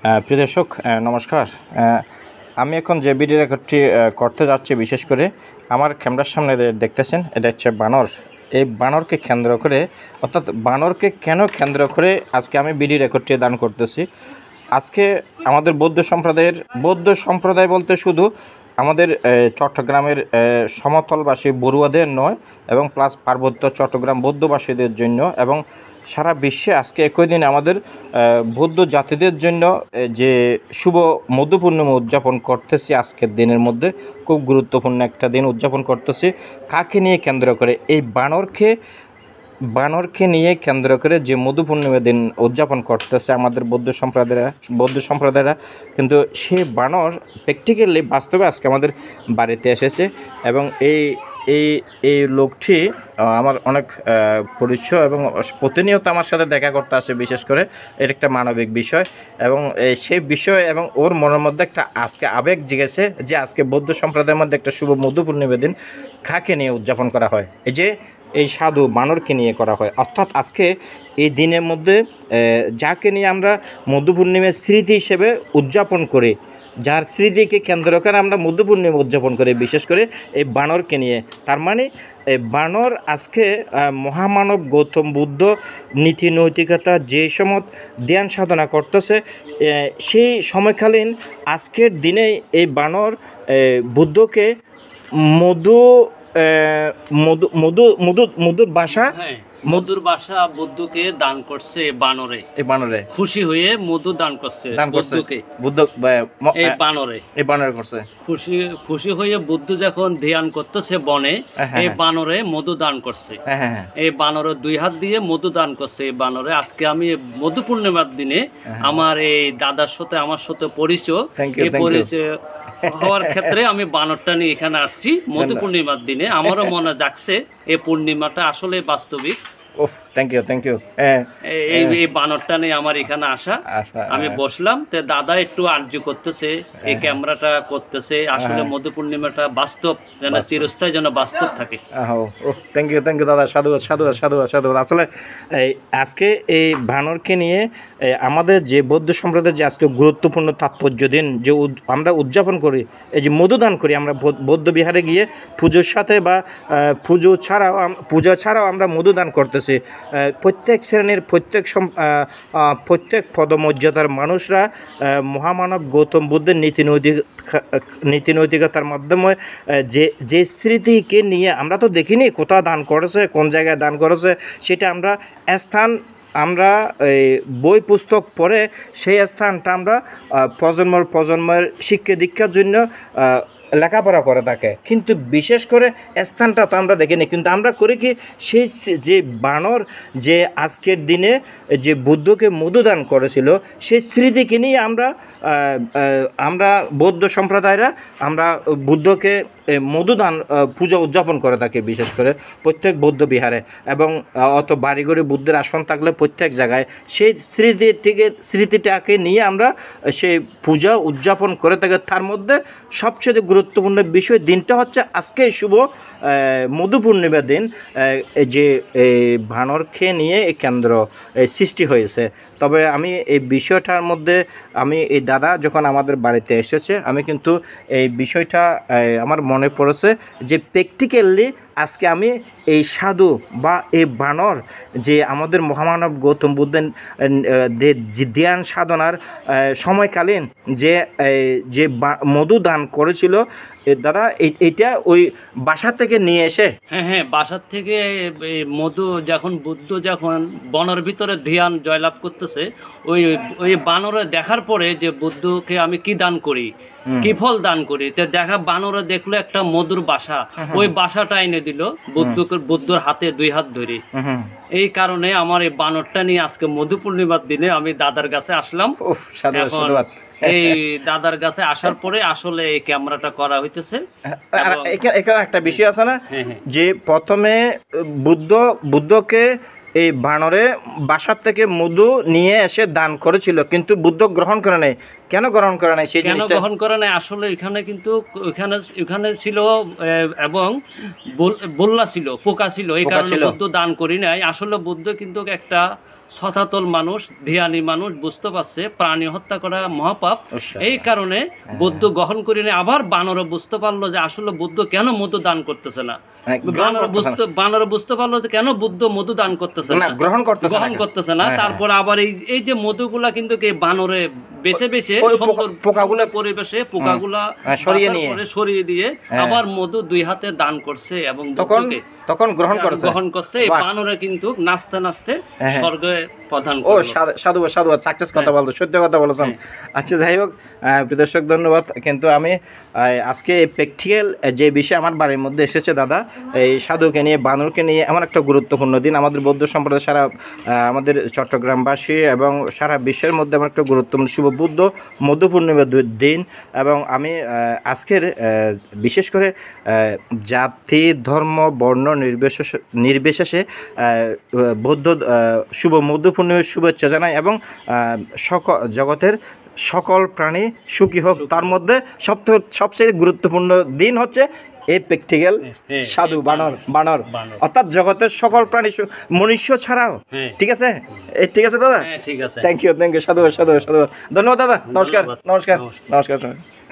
প্রিয় দর্শক, নমস্কার। আমি এখন যে ভিডিও রেকর্ডটি করতে যাচ্ছি, বিশেষ করে আমার ক্যামেরার সামনে দেখতেছেন, এটা হচ্ছে বানর। এই বানরকে কেন্দ্র করে, অর্থাৎ বানরকে কেন কেন্দ্র করে আজকে আমি ভিডিও রেকর্ডটি দান করতেছি। আজকে আমাদের বৌদ্ধ সম্প্রদায় বলতে শুধু আমাদের চট্টগ্রামের সমতলবাসী বড়ুয়াদের নয়, এবং প্লাস পার্বত্য চট্টগ্রাম বৌদ্ধবাসীদের জন্য এবং সারা বিশ্বে আজকে একই দিন আমাদের বৌদ্ধ জাতিদের জন্য যে শুভ মধু পূর্ণিমা উদযাপন করতেছি। আজকের দিনের মধ্যে খুব গুরুত্বপূর্ণ একটা দিন উদযাপন করতেছি। কাকে নিয়ে কেন্দ্র করে? এই বানরকে নিয়ে কেন্দ্র করে যে মধু পূর্ণিমা দিন উদযাপন করতেছে আমাদের বৌদ্ধ সম্প্রদায়রা। কিন্তু সে বানর প্র্যাকটিক্যালি বাস্তবে আজকে আমাদের বাড়িতে এসেছে, এবং এই লোকটি আমার অনেক পরিচয় এবং প্রতিনিয়ত আমার সাথে দেখা করতে আসে। বিশেষ করে এর একটা মানবিক বিষয়, এবং সেই বিষয় এবং ওর মনের মধ্যে একটা আজকে আবেগ জেগেছে যে আজকে বৌদ্ধ সম্প্রদায়ের মধ্যে একটা শুভ মধু পূর্ণিমা দিন কাকে নিয়ে উদযাপন করা হয়। এই সাধু বানরকে নিয়ে করা হয়। অর্থাৎ আজকে এই দিনের মধ্যে যাকে নিয়ে আমরা মধু পূর্ণিমার স্মৃতি হিসেবে উদযাপন করি, যার স্মৃতিকে কেন্দ্র করে আমরা মধু পূর্ণিমা উদযাপন করি, বিশেষ করে এই বানরকে নিয়ে। তার মানে এই বানর আজকে মহামানব গৌতম বুদ্ধ নীতি নৈতিকতা যে সময় ধ্যান সাধনা করতেছে, সেই সময়কালীন আজকের দিনে এই বানর বুদ্ধকে মধুর বাসা মধুর বাসা বুদ্ধকে দান করছে। বানরে খুশি হয়ে মধু দান করছে বুদ্ধ এই বানরে করছে খুশি হয়ে বুদ্ধ যখন ধ্যান করতেছে বনে, এই বানরে মধু দান করছে। এই বানরে 2 হাত দিয়ে মধু দান করছে। এই বানরে আজকে আমি মধু পূর্ণিমার দিনে আমার এই দাদার সাথে আমার সাথে পরিচয় হওয়ার ক্ষেত্রে আমি বানরটা নিয়ে এখানে আসছি। মধু পূর্ণিমার দিনে আমারও মনে জাগছে এই পূর্ণিমাটা আসলে বাস্তবিক। Thank you. এই বানরটা নিয়ে আমার এখানে আসা। আমি বসলাম, তো দাদা একটু আর্য করতেছে, এই ক্যামেরাটা করতেছে। আসলে মধু পূর্ণিমাটা বাস্তব যেন চিরস্থায়ী যেন বাস্তব থাকে। থ্যাংক ইউ দাদা, সাধু। আসলে আজকে এই বানরকে নিয়ে আমাদের যে বৌদ্ধ সম্প্রদায়ের যে আজকে গুরুত্বপূর্ণ তাৎপর্য দিন যে আমরা উদযাপন করি, এই যে মধুদান করি আমরা বৌদ্ধ বিহারে গিয়ে পুজোর সাথে বা পুজো ছাড়াও আমরা মধুদান করতেছি। প্রত্যেক শ্রেণীর প্রত্যেক পদমর্যাদার মানুষরা মহামানব গৌতম বুদ্ধের নীতি নৈতিকতার মাধ্যমে যে স্মৃতিকে নিয়ে আমরা তো দেখিনি কোথাও দান করেছে, কোন জায়গায় দান করেছে, সেটা আমরা বই পুস্তক পড়ে সেই স্থানটা আমরা প্রজন্মের শিক্ষা দীক্ষার জন্য লেখাপড়া করে থাকে। কিন্তু বিশেষ করে স্থানটা তো আমরা দেখিনি, কিন্তু আমরা করি কি, সেই যে বানর যে আজকের দিনে যে বুদ্ধকে মধুদান করেছিল, সেই স্মৃতিকে নিয়ে আমরা বৌদ্ধ সম্প্রদায়রা আমরা বুদ্ধকে মধুদান পূজা উদযাপন করে থাকি, বিশেষ করে প্রত্যেক বৌদ্ধ বিহারে। এবং অত বাড়িঘরে বুদ্ধের আসন থাকলে প্রত্যেক জায়গায় সেই স্মৃতিটাকে নিয়ে আমরা সেই পূজা উদযাপন করে থাকি। তার মধ্যে সবচেয়ে গুরুত্বপূর্ণ বিষয় দিনটা হচ্ছে আজকে শুভ মধু পূর্ণিমার দিন, যে বানরকে নিয়ে এই কেন্দ্র সৃষ্টি হয়েছে। তবে আমি এই বিষয়টার মধ্যে এই দাদা যখন আমাদের বাড়িতে এসেছে, আমি কিন্তু এই বিষয়টা আমার মনে পড়েছে যে প্র্যাকটিক্যালি আজকে আমি এই সাধু বা এই বানর যে আমাদের মহামানব গৌতম বুদ্ধের ধ্যান সাধনার সময়কালীন যে মধু দান করেছিল দাদা, এইটা ওই বাসা থেকে নিয়ে এসে হ্যাঁ বাসার থেকে মধু যখন বুদ্ধ যখন বনের ভিতরে ধ্যান জয়লাভ করতেছে, ওই বানরে দেখার পরে যে বুদ্ধকে আমি কি দান করি, কি ফল দান করি, তো বানরে দেখলো একটা মধুর বাসা, ওই বাসাটা এনে দিল বুদ্ধর হাতে 2 হাত ধরে। এই কারণে আমার এই বানরটা নিয়ে আজকে মধু পূর্ণিমার দিনে আমি দাদার কাছে আসলাম। এই দাদার কাছে আসার পরে আসলে এই ক্যামেরাটা করা হইতেছে। এখানে একটা বিষয় আছে না, যে প্রথমে বুদ্ধকে এই বানরে বাসার থেকে মধু নিয়ে এসে দান করেছিল, কিন্তু বুদ্ধ গ্রহণ করে নাই। কেন গ্রহণ করে নাই সেই জিনিসটা? গ্রহণ করে নাই আসলে এখানে কিন্তু এখানে ছিল এবং বল্লা ছিল, পোকা ছিল, এই কারণে বুদ্ধ দান করি নাই। আসলে বুদ্ধ কিন্তু একটা সচেতন মানুষ, ধ্যানী মানুষ, বুঝতে পারছে প্রাণী হত্যা করা মহাপাপ, এই কারণে বুদ্ধ গ্রহণ করি নাই। আবার বানরও বুঝতে পারলো যে আসলে বুদ্ধ কেন মধু দান করতেছে না, বানর বুঝতে পারলো যে কেন বুদ্ধ মধু দান করতেছে না, গ্রহণ করতেছে না। তারপর আবার এই যে মধুগুলা কিন্তু বানরে বেছে বেছে পোকাগুলা পরিবেশে পোকাগুলা সরিয়ে দিয়ে আবার মধু 2 হাতে দান করছে এবং তখন গ্রহণ করছে। এই বানরে কিন্তু নাচতে নাচতে স্বর্গে প্রধান। ও সাধু সাকসেস কথা বলতো, সত্য কথা বলেছেন। আচ্ছা, যাই হোক দর্শক, ধন্যবাদ। কিন্তু আমি আজকে প্র্যাকটিক্যাল যে বিষয় আমার বাড়ির মধ্যে এসেছে দাদা, এই সাধুকে নিয়ে, বানরকে নিয়ে, এমন একটা গুরুত্বপূর্ণ দিন আমাদের বৌদ্ধ সম্প্রদায়, সারা আমাদের চট্টগ্রামবাসী এবং সারা বিশ্বের মধ্যে এমন একটা গুরুত্বপূর্ণ শুভ বুদ্ধ মধু পূর্ণিমার দিন। এবং আমি আজকের বিশেষ করে জাতি, ধর্ম, বর্ণ নির্বিশেষে বৌদ্ধ শুভ মধু পূর্ণিমার শুভেচ্ছা জানাই এবং জগতের সকল প্রাণী সুখী হোক। তার মধ্যে সবচেয়ে গুরুত্বপূর্ণ দিন হচ্ছে এই প্র্যাকটিক্যাল সাধু বানর, অর্থাৎ জগতের সকল প্রাণী, মনুষ্য ছাড়াও। ঠিক আছে, ঠিক আছে দাদা, ঠিক আছে, থ্যাংক ইউ সাধু। ধন্যবাদ দাদা, নমস্কার।